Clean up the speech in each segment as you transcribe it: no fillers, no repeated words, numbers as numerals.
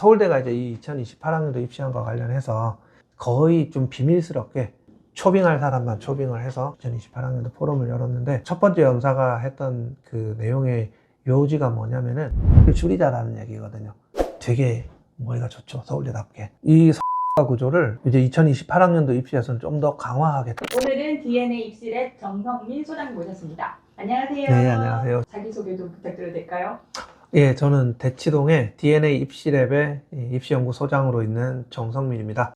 서울대가 이제 이 2028학년도 입시안과 관련해서 거의 좀 비밀스럽게 초빙할 사람만 초빙을 해서 2028학년도 포럼을 열었는데, 첫 번째 연사가 했던 그 내용의 요지가 뭐냐면은 줄이자라는 얘기거든요. 되게 머리가 좋죠, 서울대답게. 이 구조를 이제 2028학년도 입시에서는 좀 더 강화하겠다. 오늘은 DNA 입시랩 정성민 소장 모셨습니다. 안녕하세요. 네, 안녕하세요. 자기소개 좀 부탁드려도 될까요? 예, 저는 대치동의 DNA 입시랩의 입시연구소장으로 있는 정성민입니다.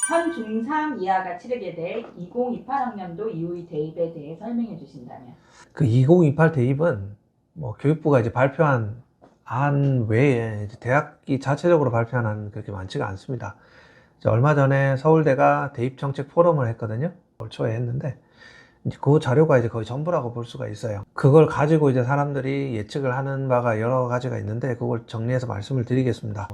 현 중3 이하가 치르게 될 2028학년도 이후의 대입에 대해 설명해 주신다면? 그 2028 대입은 뭐 교육부가 이제 발표한 안 외에 이제 대학이 자체적으로 발표한 안은 그렇게 많지가 않습니다. 얼마 전에 서울대가 대입 정책 포럼을 했거든요. 올 초에 했는데, 이제 그 자료가 이제 거의 전부라고 볼 수가 있어요. 그걸 가지고 이제 사람들이 예측을 하는 바가 여러 가지가 있는데, 그걸 정리해서 말씀을 드리겠습니다.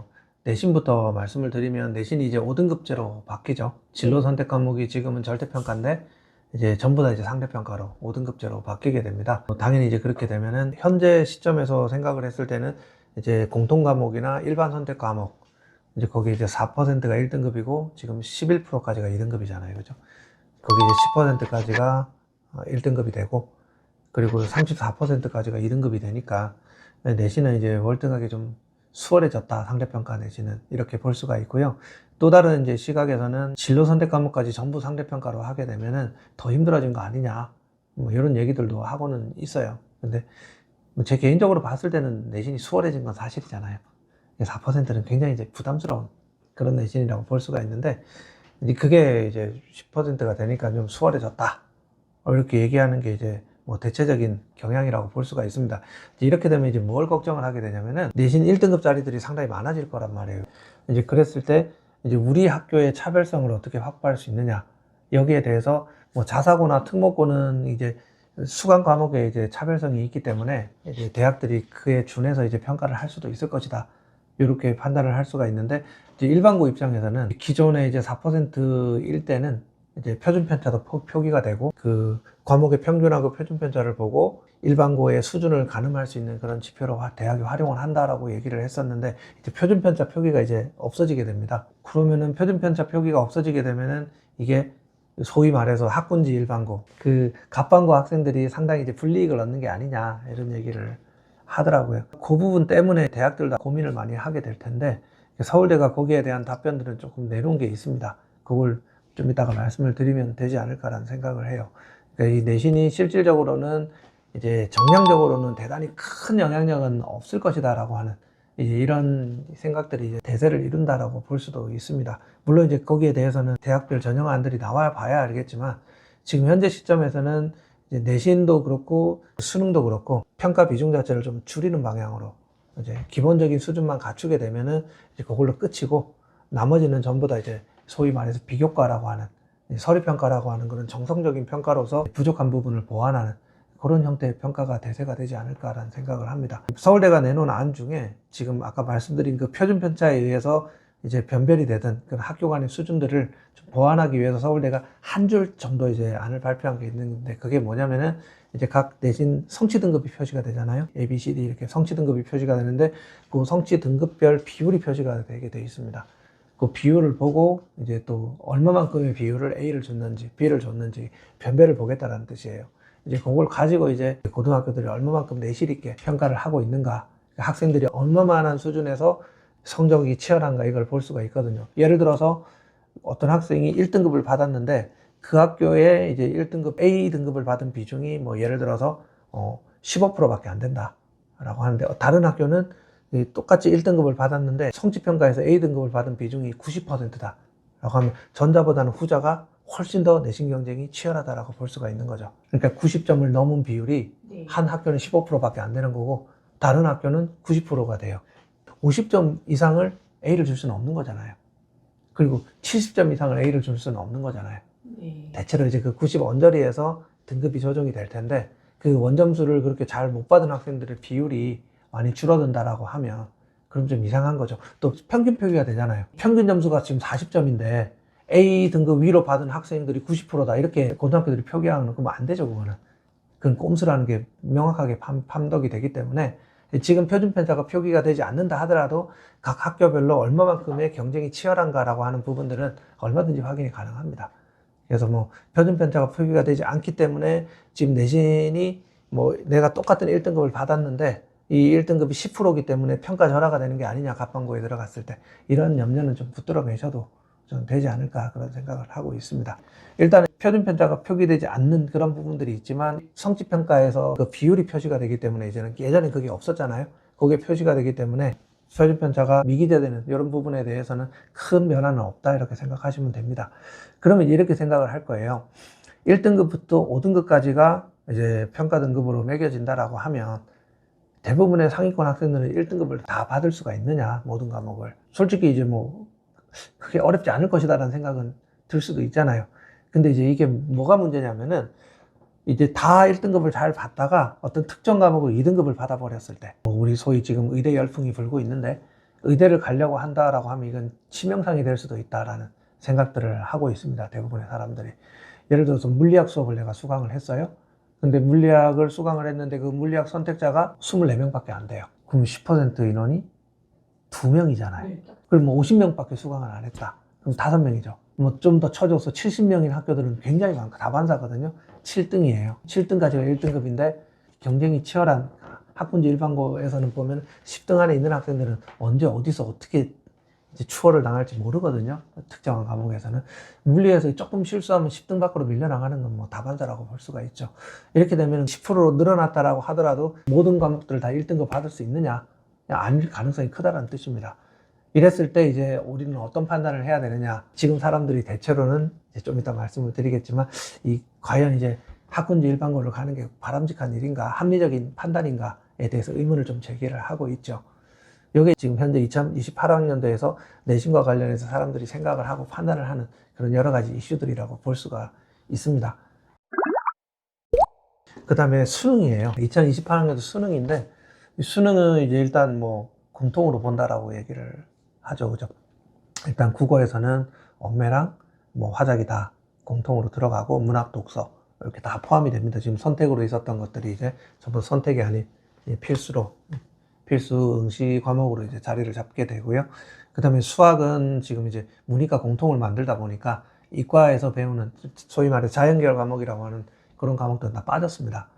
내신부터 말씀을 드리면, 내신이 이제 5등급제로 바뀌죠. 진로 선택 과목이 지금은 절대평가인데 이제 전부 다 이제 상대평가로 5등급제로 바뀌게 됩니다. 당연히 이제 그렇게 되면은 현재 시점에서 생각을 했을 때는 이제 공통 과목이나 일반 선택 과목, 이제 거기 이제 4%가 1등급이고 지금 11%까지가 2등급이잖아요. 그죠? 거기 이제 10%까지가 1등급이 되고, 그리고 34%까지가 2등급이 되니까 내신은 이제 월등하게 좀 수월해졌다, 상대평가 내신은, 이렇게 볼 수가 있고요. 또 다른 이제 시각에서는 진로 선택 과목까지 전부 상대평가로 하게 되면은 더 힘들어진 거 아니냐, 뭐 이런 얘기들도 하고는 있어요. 근데 제 개인적으로 봤을 때는 내신이 수월해진 건 사실이잖아요. 4%는 굉장히 이제 부담스러운 그런 내신이라고 볼 수가 있는데, 이제 그게 이제 10%가 되니까 좀 수월해졌다, 이렇게 얘기하는 게 이제 뭐 대체적인 경향이라고 볼 수가 있습니다. 이렇게 되면 이제 뭘 걱정을 하게 되냐면은 내신 1등급짜리들이 상당히 많아질 거란 말이에요. 이제 그랬을 때 이제 우리 학교의 차별성을 어떻게 확보할 수 있느냐, 여기에 대해서 뭐 자사고나 특목고는 이제 수강 과목에 이제 차별성이 있기 때문에 이제 대학들이 그에 준해서 이제 평가를 할 수도 있을 것이다, 이렇게 판단을 할 수가 있는데, 이제 일반고 입장에서는 기존에 이제 4%일 때는 이제 표준편차도 표기가 되고, 그 과목의 평균하고 표준편차를 보고 일반고의 수준을 가늠할 수 있는 그런 지표로 대학이 활용을 한다라고 얘기를 했었는데, 이제 표준편차 표기가 이제 없어지게 됩니다. 그러면은 표준편차 표기가 없어지게 되면은 이게 소위 말해서 학군지 일반고, 그 갑반고 학생들이 상당히 이제 불이익을 얻는 게 아니냐, 이런 얘기를 하더라고요. 그 부분 때문에 대학들 다 고민을 많이 하게 될 텐데, 서울대가 거기에 대한 답변들은 조금 내놓은 게 있습니다. 그걸 좀 이따가 말씀을 드리면 되지 않을까라는 생각을 해요. 그러니까 이 내신이 실질적으로는 이제 정량적으로는 대단히 큰 영향력은 없을 것이다라고 하는 이제 이런 생각들이 이제 대세를 이룬다라고 볼 수도 있습니다. 물론 이제 거기에 대해서는 대학별 전형안들이 나와 봐야 알겠지만, 지금 현재 시점에서는 이제 내신도 그렇고 수능도 그렇고 평가 비중 자체를 좀 줄이는 방향으로 이제 기본적인 수준만 갖추게 되면은 이제 그걸로 끝이고, 나머지는 전부 다 이제 소위 말해서 비교과라고 하는, 서류평가라고 하는 그런 정성적인 평가로서 부족한 부분을 보완하는 그런 형태의 평가가 대세가 되지 않을까라는 생각을 합니다. 서울대가 내놓은 안 중에 지금 아까 말씀드린 그 표준편차에 의해서 이제 변별이 되던 그런 학교 간의 수준들을 좀 보완하기 위해서 서울대가 한 줄 정도 이제 안을 발표한 게 있는데, 그게 뭐냐면은 이제 각 내신 성취 등급이 표시가 되잖아요. A, B, C, D 이렇게 성취 등급이 표시가 되는데, 그 성취 등급별 비율이 표시가 되게 돼 있습니다. 그 비율을 보고 이제 또 얼마만큼의 비율을 A를 줬는지 B를 줬는지 변별을 보겠다라는 뜻이에요. 이제 그걸 가지고 이제 고등학교들이 얼마만큼 내실 있게 평가를 하고 있는가, 학생들이 얼마만한 수준에서 성적이 치열한가, 이걸 볼 수가 있거든요. 예를 들어서 어떤 학생이 1등급을 받았는데 그 학교에 이제 1등급 A 등급을 받은 비중이 뭐 예를 들어서 15%밖에 안 된다 라고 하는데, 다른 학교는 똑같이 1등급을 받았는데 성취평가에서 A등급을 받은 비중이 90%다 라고 하면 전자보다는 후자가 훨씬 더 내신 경쟁이 치열하다라고 볼 수가 있는 거죠. 그러니까 90점을 넘은 비율이 한 학교는 15%밖에 안 되는 거고 다른 학교는 90%가 돼요. 50점 이상을 A를 줄 수는 없는 거잖아요. 그리고 70점 이상을 A를 줄 수는 없는 거잖아요. 대체로 이제 그 90 언저리에서 등급이 조정이 될 텐데, 그 원점수를 그렇게 잘 못 받은 학생들의 비율이 많이 줄어든다라고 하면 그럼 좀 이상한 거죠. 또 평균 표기가 되잖아요. 평균 점수가 지금 40점인데 A 등급 위로 받은 학생들이 90%다 이렇게 고등학교들이 표기하는 거 그러면 안 되죠. 그건 꼼수라는 게 명확하게 판독이 되기 때문에 지금 표준편차가 표기가 되지 않는다 하더라도 각 학교별로 얼마만큼의 경쟁이 치열한가라고 하는 부분들은 얼마든지 확인이 가능합니다. 그래서 뭐 표준편차가 표기가 되지 않기 때문에 지금 내신이 뭐 내가 똑같은 1등급을 받았는데 이 1등급이 10%이기 때문에 평가 절하가 되는 게 아니냐, 갑반고에 들어갔을 때. 이런 염려는 좀 붙들어 계셔도 좀 되지 않을까 그런 생각을 하고 있습니다. 일단 표준편차가 표기되지 않는 그런 부분들이 있지만 성취평가에서 그 비율이 표시가 되기 때문에 이제는 예전에 그게 없었잖아요. 그게 표시가 되기 때문에 표준편차가 미기재되는 이런 부분에 대해서는 큰 변화는 없다 이렇게 생각하시면 됩니다. 그러면 이렇게 생각을 할 거예요. 1등급부터 5등급까지가 이제 평가 등급으로 매겨진다라고 하면 대부분의 상위권 학생들은 1등급을 다 받을 수가 있느냐, 모든 과목을. 솔직히 이제 뭐 그게 어렵지 않을 것이다라는 생각은 들 수도 있잖아요. 근데 이제 이게 뭐가 문제냐면은 이제 다 1등급을 잘 받다가 어떤 특정 과목을 2등급을 받아버렸을 때, 우리 소위 지금 의대 열풍이 불고 있는데 의대를 가려고 한다라고 하면 이건 치명상이 될 수도 있다라는 생각들을 하고 있습니다. 대부분의 사람들이. 예를 들어서 물리학 수업을 내가 수강을 했어요. 근데 물리학을 수강을 했는데 그 물리학 선택자가 24명밖에 안 돼요. 그럼 10% 인원이 2명이잖아요. 그럼 뭐 50명밖에 수강을 안 했다. 그럼 5명이죠. 뭐 좀 더 쳐줘서 70명인 학교들은 굉장히 많고 다반사거든요. 7등이에요. 7등까지가 1등급인데 경쟁이 치열한 학군지 일반고에서는 보면 10등 안에 있는 학생들은 언제 어디서 어떻게 이제 추월을 당할지 모르거든요. 특정한 과목에서는. 물리에서 조금 실수하면 10등 밖으로 밀려나가는 건 뭐 다반사라고 볼 수가 있죠. 이렇게 되면 10%로 늘어났다라고 하더라도 모든 과목들을 다 1등급 받을 수 있느냐? 아닐 가능성이 크다는 뜻입니다. 이랬을 때 이제 우리는 어떤 판단을 해야 되느냐? 지금 사람들이 대체로는 이제 좀 이따 말씀을 드리겠지만 과연 이제 학군지 일반고를 가는 게 바람직한 일인가? 합리적인 판단인가에 대해서 의문을 좀 제기를 하고 있죠. 이게 지금 현재 2028학년도에서 내신과 관련해서 사람들이 생각을 하고 판단을 하는 그런 여러 가지 이슈들이라고 볼 수가 있습니다. 그 다음에 수능이에요. 2028학년도 수능인데, 수능은 이제 일단 뭐 공통으로 본다라고 얘기를 하죠. 그죠? 일단 국어에서는 언매랑 뭐 화작이 다 공통으로 들어가고 문학, 독서 이렇게 다 포함이 됩니다. 지금 선택으로 있었던 것들이 이제 전부 선택이 아닌 필수 응시 과목으로 이제 자리를 잡게 되고요. 그 다음에 수학은 지금 이제 문이과 공통을 만들다 보니까 이과에서 배우는 소위 말해 자연계열 과목이라고 하는 그런 과목들은 다 빠졌습니다.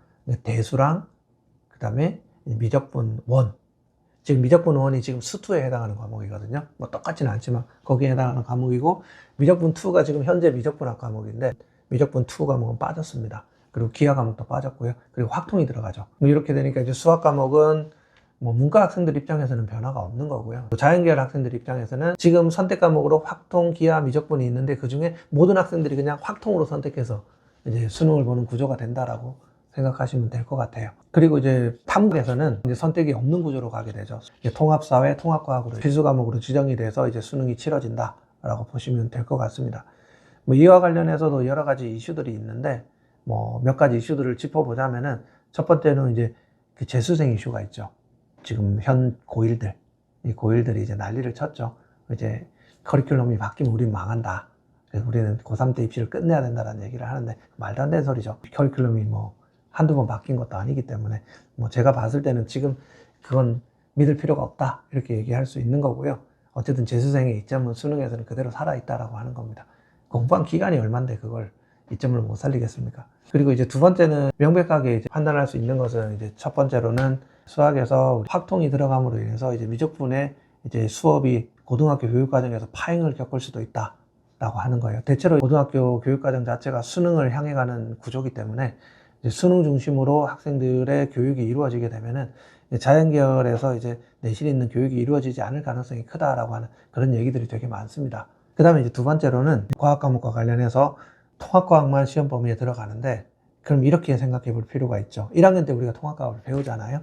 대수랑 그 다음에 미적분 원. 지금 미적분 원이 지금 수2에 해당하는 과목이거든요. 뭐 똑같지는 않지만 거기에 해당하는 과목이고 미적분 2가 지금 현재 미적분학 과목인데 미적분 2 과목은 빠졌습니다. 그리고 기하 과목도 빠졌고요. 그리고 확통이 들어가죠. 이렇게 되니까 이제 수학 과목은 뭐 문과 학생들 입장에서는 변화가 없는 거고요. 자연계열 학생들 입장에서는 지금 선택 과목으로 확통, 기하, 미적분이 있는데 그 중에 모든 학생들이 그냥 확통으로 선택해서 이제 수능을 보는 구조가 된다라고 생각하시면 될 것 같아요. 그리고 이제 탐구에서는 이제 선택이 없는 구조로 가게 되죠. 통합사회, 통합과학으로 필수 과목으로 지정이 돼서 이제 수능이 치러진다라고 보시면 될 것 같습니다. 뭐 이와 관련해서도 여러 가지 이슈들이 있는데 뭐 몇 가지 이슈들을 짚어보자면은 첫 번째는 이제 그 재수생 이슈가 있죠. 지금 현 고1들, 이 고1들이 이제 난리를 쳤죠. 이제 커리큘럼이 바뀌면 우린 망한다. 그래서 우리는 고3 때 입시를 끝내야 된다는 얘기를 하는데 말도 안 되는 소리죠. 커리큘럼이 뭐 한두 번 바뀐 것도 아니기 때문에 뭐 제가 봤을 때는 지금 그건 믿을 필요가 없다 이렇게 얘기할 수 있는 거고요. 어쨌든 재수생의 이점은 수능에서는 그대로 살아있다라고 하는 겁니다. 공부한 기간이 얼만데 그걸 이점을 못 살리겠습니까? 그리고 이제 두 번째는 명백하게 이제 판단할 수 있는 것은 이제 첫 번째로는 수학에서 확통이 들어감으로 인해서 이제 미적분의 이제 수업이 고등학교 교육과정에서 파행을 겪을 수도 있다라고 하는 거예요. 대체로 고등학교 교육과정 자체가 수능을 향해 가는 구조이기 때문에 이제 수능 중심으로 학생들의 교육이 이루어지게 되면은 자연계열에서 이제 내실 있는 교육이 이루어지지 않을 가능성이 크다라고 하는 그런 얘기들이 되게 많습니다. 그 다음에 이제 두 번째로는 과학 과목과 관련해서 통합과학만 시험 범위에 들어가는데 그럼 이렇게 생각해 볼 필요가 있죠. 1학년 때 우리가 통합과학을 배우잖아요.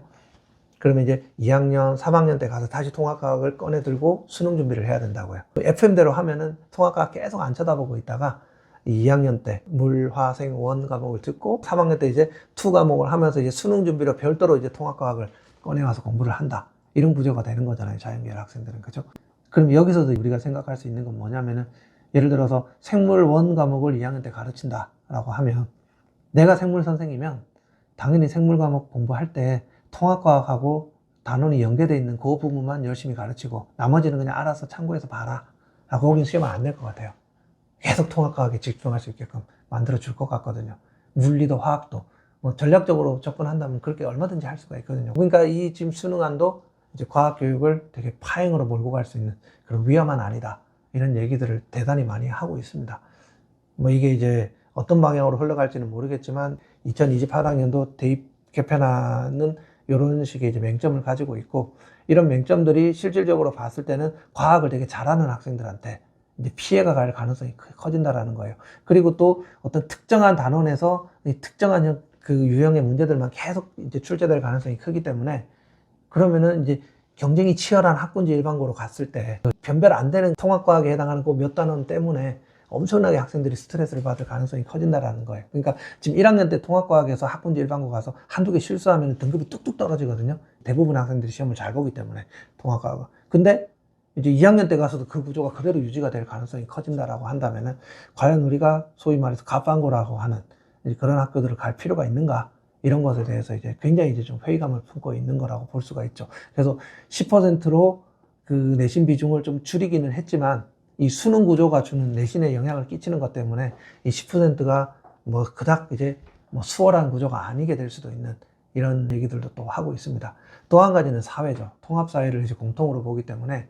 그러면 이제 2학년, 3학년 때 가서 다시 통합과학을 꺼내 들고 수능 준비를 해야 된다고요. FM대로 하면은 통합과학 계속 안 쳐다보고 있다가 2학년 때 물, 화, 생, 원 과목을 듣고 3학년 때 이제 2 과목을 하면서 이제 수능 준비로 별도로 이제 통합과학을 꺼내와서 공부를 한다. 이런 구조가 되는 거잖아요. 자연계열 학생들은. 그죠? 그럼 여기서도 우리가 생각할 수 있는 건 뭐냐면은 예를 들어서 생물 원 과목을 2학년 때 가르친다 라고 하면 내가 생물 선생이면 당연히 생물 과목 공부할 때 통합과학하고 단원이 연계되어 있는 그 부분만 열심히 가르치고 나머지는 그냥 알아서 참고해서 봐라. 거긴 시험을 안 낼 것 같아요. 계속 통합과학에 집중할 수 있게끔 만들어 줄 것 같거든요. 물리도 화학도 뭐 전략적으로 접근한다면 그렇게 얼마든지 할 수가 있거든요. 그러니까 이 지금 수능안도 이제 과학 교육을 되게 파행으로 몰고 갈 수 있는 그런 위험한 안이다. 이런 얘기들을 대단히 많이 하고 있습니다. 뭐 이게 이제 어떤 방향으로 흘러갈지는 모르겠지만 2028학년도 대입 개편안은 이런 식의 이제 맹점을 가지고 있고, 이런 맹점들이 실질적으로 봤을 때는 과학을 되게 잘하는 학생들한테 이제 피해가 갈 가능성이 커진다라는 거예요. 그리고 또 어떤 특정한 단원에서 이 특정한 그 유형의 문제들만 계속 이제 출제될 가능성이 크기 때문에, 그러면은 이제 경쟁이 치열한 학군지 일반고로 갔을 때 변별 안 되는 통합과학에 해당하는 그 몇 단원 때문에 엄청나게 학생들이 스트레스를 받을 가능성이 커진다라는 거예요. 그러니까 지금 1학년 때 통합과학에서 학군지 일반고 가서 한두 개 실수하면 등급이 뚝뚝 떨어지거든요. 대부분 학생들이 시험을 잘 보기 때문에 통합과학은. 근데 이제 2학년 때 가서도 그 구조가 그대로 유지가 될 가능성이 커진다라고 한다면은 과연 우리가 소위 말해서 갑방고라고 하는 그런 학교들을 갈 필요가 있는가? 이런 것에 대해서 이제 굉장히 이제 좀 회의감을 품고 있는 거라고 볼 수가 있죠. 그래서 10%로 그 내신 비중을 좀 줄이기는 했지만 이 수능 구조가 주는 내신에 영향을 끼치는 것 때문에 이 10%가 뭐 그닥 이제 뭐 수월한 구조가 아니게 될 수도 있는 이런 얘기들도 또 하고 있습니다. 또 한 가지는 사회죠. 통합사회를 이제 공통으로 보기 때문에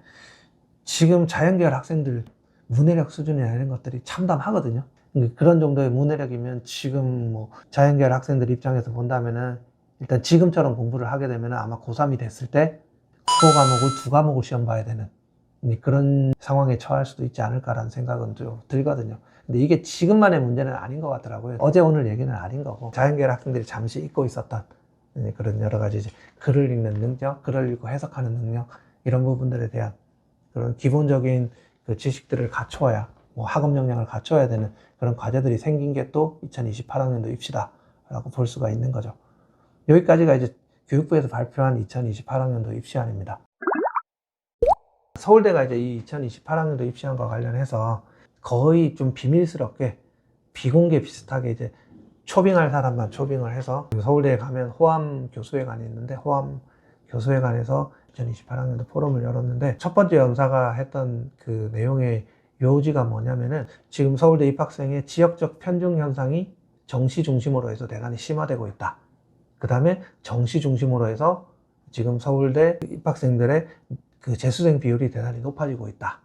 지금 자연계열 학생들 문해력 수준이나 이런 것들이 참담하거든요. 그런 정도의 문해력이면 지금 뭐 자연계열 학생들 입장에서 본다면은 일단 지금처럼 공부를 하게 되면은 아마 고3이 됐을 때 국어 과목을 2과목을 시험 봐야 되는 그런 상황에 처할 수도 있지 않을까라는 생각은 좀 들거든요. 근데 이게 지금만의 문제는 아닌 것 같더라고요. 어제 오늘 얘기는 아닌 거고, 자연계열 학생들이 잠시 잊고 있었던 그런 여러 가지 이제 글을 읽는 능력, 글을 읽고 해석하는 능력, 이런 부분들에 대한 그런 기본적인 그 지식들을 갖춰야, 뭐 학업 역량을 갖춰야 되는 그런 과제들이 생긴 게 또 2028학년도 입시다라고 볼 수가 있는 거죠. 여기까지가 이제 교육부에서 발표한 2028학년도 입시안입니다. 서울대가 이제 이 2028학년도 입시안과 관련해서 거의 좀 비밀스럽게 비공개 비슷하게 이제 초빙할 사람만 초빙을 해서 서울대에 가면 호암 교수회관이 있는데 호암 교수회관에서 2028학년도 포럼을 열었는데, 첫 번째 연사가 했던 그 내용의 요지가 뭐냐면은 지금 서울대 입학생의 지역적 편중 현상이 정시 중심으로 해서 대단히 심화되고 있다. 그 다음에 정시 중심으로 해서 지금 서울대 입학생들의 그 재수생 비율이 대단히 높아지고 있다.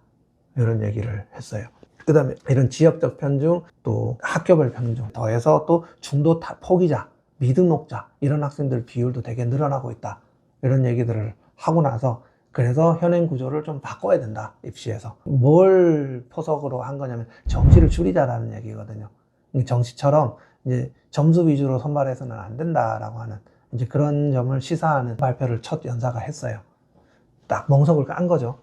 이런 얘기를 했어요. 그 다음에 이런 지역적 편중, 또 학교별 편중, 더해서 또 중도 포기자, 미등록자, 이런 학생들 비율도 되게 늘어나고 있다. 이런 얘기들을 하고 나서, 그래서 현행 구조를 좀 바꿔야 된다, 입시에서. 뭘 포석으로 한 거냐면 정시를 줄이자라는 얘기거든요. 정시처럼 이제 점수 위주로 선발해서는 안 된다라고 하는 이제 그런 점을 시사하는 발표를 첫 연사가 했어요. 딱 멍석을 깐 거죠.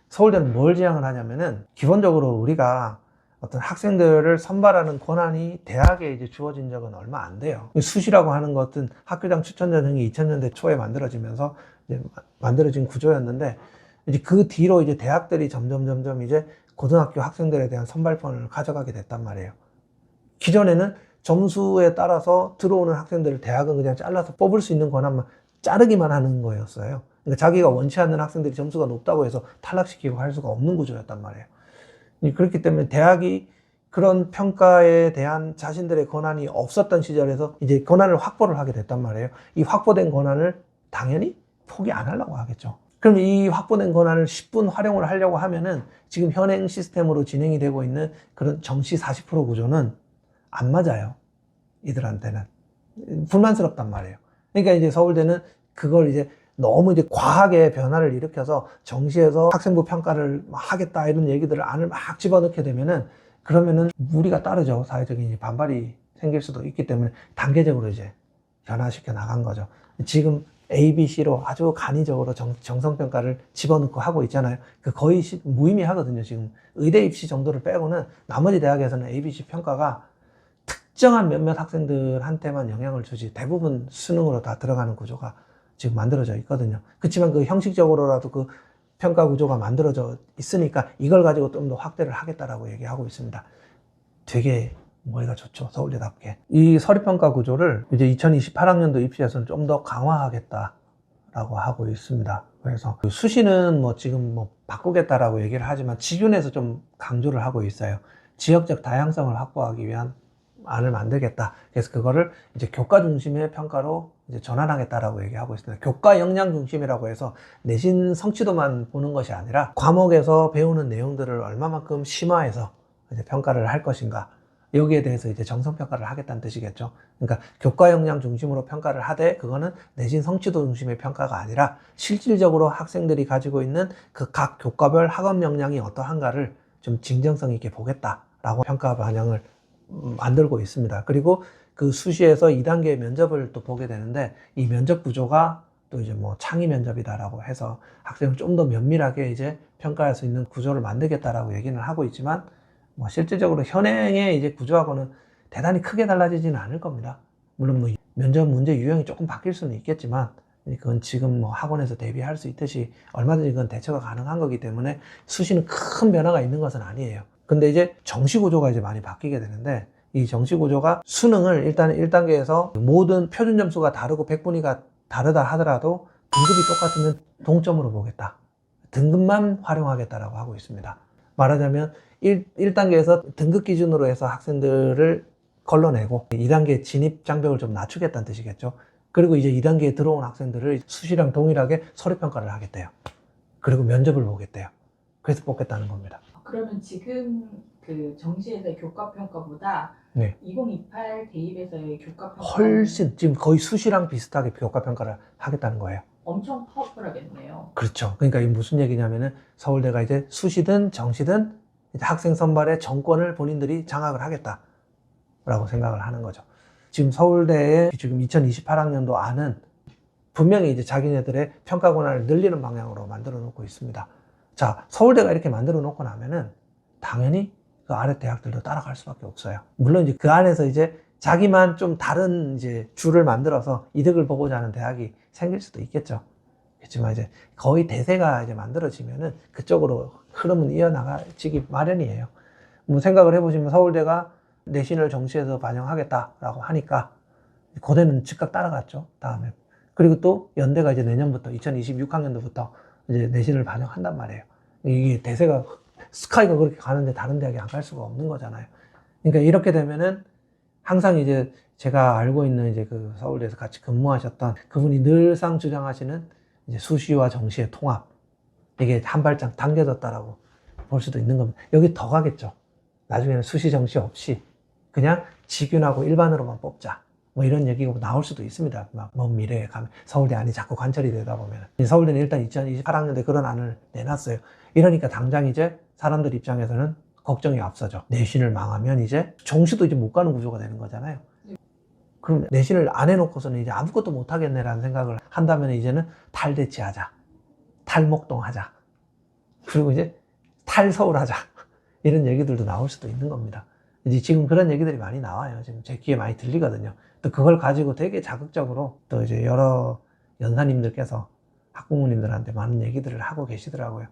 서울대는 뭘 지향을 하냐면은, 기본적으로 우리가 어떤 학생들을 선발하는 권한이 대학에 이제 주어진 적은 얼마 안 돼요. 수시라고 하는 것은 학교장 추천 전형이 2000년대 초에 만들어지면서 이제 만들어진 구조였는데, 이제 그 뒤로 이제 대학들이 점점 이제 고등학교 학생들에 대한 선발권을 가져가게 됐단 말이에요. 기존에는 점수에 따라서 들어오는 학생들을 대학은 그냥 잘라서 뽑을 수 있는 권한만 자르기만 하는 거였어요. 그러니까 자기가 원치 않는 학생들이 점수가 높다고 해서 탈락시키고 할 수가 없는 구조였단 말이에요. 그렇기 때문에 대학이 그런 평가에 대한 자신들의 권한이 없었던 시절에서 이제 권한을 확보를 하게 됐단 말이에요. 이 확보된 권한을 당연히 포기 안 하려고 하겠죠. 그럼 이 확보된 권한을 10분 활용을 하려고 하면은 지금 현행 시스템으로 진행이 되고 있는 그런 정시 40% 구조는 안 맞아요. 이들한테는. 불만스럽단 말이에요. 그러니까 이제 서울대는 그걸 이제 너무 이제 과하게 변화를 일으켜서 정시에서 학생부 평가를 하겠다 이런 얘기들을 안을 막 집어넣게 되면은, 그러면은 무리가 따르죠. 사회적인 반발이 생길 수도 있기 때문에 단계적으로 이제 변화시켜 나간 거죠. 지금 A, B, C로 아주 간이적으로 정성평가를 집어넣고 하고 있잖아요. 그 거의 무의미하거든요. 지금 의대 입시 정도를 빼고는 나머지 대학에서는 A, B, C 평가가 특정한 몇몇 학생들한테만 영향을 주지 대부분 수능으로 다 들어가는 구조가 지금 만들어져 있거든요. 그렇지만 그 형식적으로라도 그 평가 구조가 만들어져 있으니까 이걸 가지고 좀 더 확대를 하겠다라고 얘기하고 있습니다. 되게 머리가 좋죠, 서울대답게. 이 서류평가 구조를 이제 2028학년도 입시에서는 좀 더 강화하겠다라고 라고 하고 있습니다. 그래서 수시는 뭐 지금 뭐 바꾸겠다라고 얘기를 하지만 지균에서 좀 강조를 하고 있어요. 지역적 다양성을 확보하기 위한 안을 만들겠다. 그래서 그거를 이제 교과 중심의 평가로 이제 전환하겠다라고 얘기하고 있습니다. 교과 역량 중심이라고 해서 내신 성취도만 보는 것이 아니라 과목에서 배우는 내용들을 얼마만큼 심화해서 이제 평가를 할 것인가. 여기에 대해서 이제 정성평가를 하겠다는 뜻이겠죠. 그러니까 교과 역량 중심으로 평가를 하되 그거는 내신 성취도 중심의 평가가 아니라 실질적으로 학생들이 가지고 있는 그 각 교과별 학업 역량이 어떠한가를 좀 진정성 있게 보겠다라고 평가 방향을 만들고 있습니다. 그리고 그 수시에서 2단계 면접을 또 보게 되는데 이 면접 구조가 또 이제 뭐 창의 면접이다라고 해서 학생을 좀 더 면밀하게 이제 평가할 수 있는 구조를 만들겠다라고 얘기는 하고 있지만 뭐 실질적으로 현행의 이제 구조하고는 대단히 크게 달라지지는 않을 겁니다. 물론 뭐 면접 문제 유형이 조금 바뀔 수는 있겠지만 그건 지금 뭐 학원에서 대비할 수 있듯이 얼마든지 그건 대처가 가능한 거기 때문에 수시는 큰 변화가 있는 것은 아니에요. 근데 이제 정시 구조가 이제 많이 바뀌게 되는데 이 정시 구조가 수능을 일단 1단계에서 모든 표준 점수가 다르고 백분위가 다르다 하더라도 등급이 똑같으면 동점으로 보겠다. 등급만 활용하겠다라고 하고 있습니다. 말하자면 1단계에서 등급 기준으로 해서 학생들을 걸러내고 2단계 진입 장벽을 좀 낮추겠다는 뜻이겠죠. 그리고 이제 2단계에 들어온 학생들을 수시랑 동일하게 서류평가를 하겠대요. 그리고 면접을 보겠대요. 그래서 뽑겠다는 겁니다. 그러면 지금 그 정시에서의 교과평가보다 네. 2028 대입에서의 교과평가 훨씬 지금 거의 수시랑 비슷하게 교과평가를 하겠다는 거예요. 엄청 파워풀하겠네요. 그렇죠. 그러니까 이게 무슨 얘기냐면은 서울대가 이제 수시든 정시든 이제 학생 선발의 정권을 본인들이 장악을 하겠다라고 생각을 하는 거죠. 지금 서울대의 지금 2028학년도 안은 분명히 이제 자기네들의 평가 권한을 늘리는 방향으로 만들어 놓고 있습니다. 자, 서울대가 이렇게 만들어 놓고 나면은 당연히 그 아래 대학들도 따라갈 수밖에 없어요. 물론 이제 그 안에서 이제 자기만 좀 다른 이제 줄을 만들어서 이득을 보고자 하는 대학이 생길 수도 있겠죠. 그렇지만 이제 거의 대세가 이제 만들어지면은 그쪽으로 흐름은 이어나가지기 마련이에요. 뭐 생각을 해보시면 서울대가 내신을 정시에서 반영하겠다라고 하니까 고대는 즉각 따라갔죠. 다음에. 그리고 또 연대가 이제 내년부터 2026학년도부터 이제 내신을 반영한단 말이에요. 이게 대세가 스카이가 그렇게 가는데 다른 대학이 안 갈 수가 없는 거잖아요. 그러니까 이렇게 되면은 항상 이제 제가 알고 있는 이제 그 서울대에서 같이 근무하셨던 그분이 늘상 주장하시는 이제 수시와 정시의 통합. 이게 한 발짝 당겨졌다라고 볼 수도 있는 겁니다. 여기 더 가겠죠. 나중에는 수시 정시 없이 그냥 직윤하고 일반으로만 뽑자. 뭐 이런 얘기가 나올 수도 있습니다. 막 먼 미래에 가면 서울대 안이 자꾸 관철이 되다 보면. 서울대는 일단 2028학년도에 그런 안을 내놨어요. 이러니까 당장 이제 사람들 입장에서는 걱정이 앞서죠. 내신을 망하면 이제 정시도 이제 못 가는 구조가 되는 거잖아요. 그럼 내신을 안 해놓고서는 이제 아무것도 못 하겠네라는 생각을 한다면 이제는 탈대치하자. 탈목동하자. 그리고 이제 탈서울하자. 이런 얘기들도 나올 수도 있는 겁니다. 이제 지금 그런 얘기들이 많이 나와요. 지금 제 귀에 많이 들리거든요. 또 그걸 가지고 되게 자극적으로 또 이제 여러 연사님들께서 학부모님들한테 많은 얘기들을 하고 계시더라고요.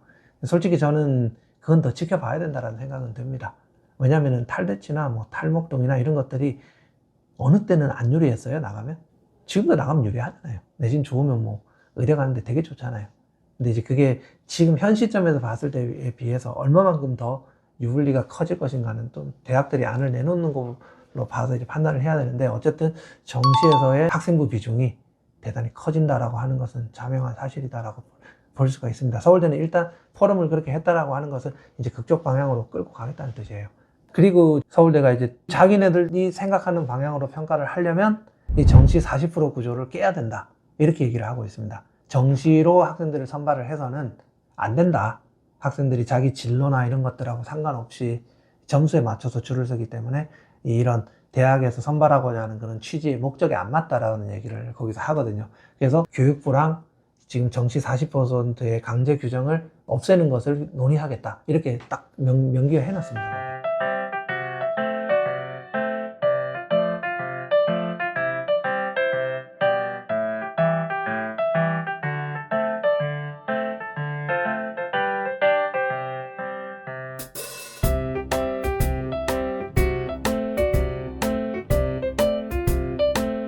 솔직히 저는 그건 더 지켜봐야 된다는 생각은 듭니다. 왜냐하면 탈대치나 뭐 탈목동이나 이런 것들이 어느 때는 안 유리했어요, 나가면. 지금도 나가면 유리하잖아요. 내신 좋으면 뭐 의대 가는데 되게 좋잖아요. 근데 이제 그게 지금 현 시점에서 봤을 때에 비해서 얼마만큼 더 유불리가 커질 것인가는 또 대학들이 안을 내놓는 걸로 봐서 이제 판단을 해야 되는데 어쨌든 정시에서의 학생부 비중이 대단히 커진다라고 하는 것은 자명한 사실이다라고 볼 수가 있습니다. 서울대는 일단 포럼을 그렇게 했다라고 하는 것은 이제 그쪽 방향으로 끌고 가겠다는 뜻이에요. 그리고 서울대가 이제 자기네들이 생각하는 방향으로 평가를 하려면 이 정시 40% 구조를 깨야 된다. 이렇게 얘기를 하고 있습니다. 정시로 학생들을 선발을 해서는 안 된다. 학생들이 자기 진로나 이런 것들하고 상관없이 점수에 맞춰서 줄을 서기 때문에 이런 대학에서 선발하고자 하는 그런 취지의 목적에 안 맞다라는 얘기를 거기서 하거든요. 그래서 교육부랑 지금 정시 40%의 강제 규정을 없애는 것을 논의하겠다. 이렇게 딱 명기화 해놨습니다.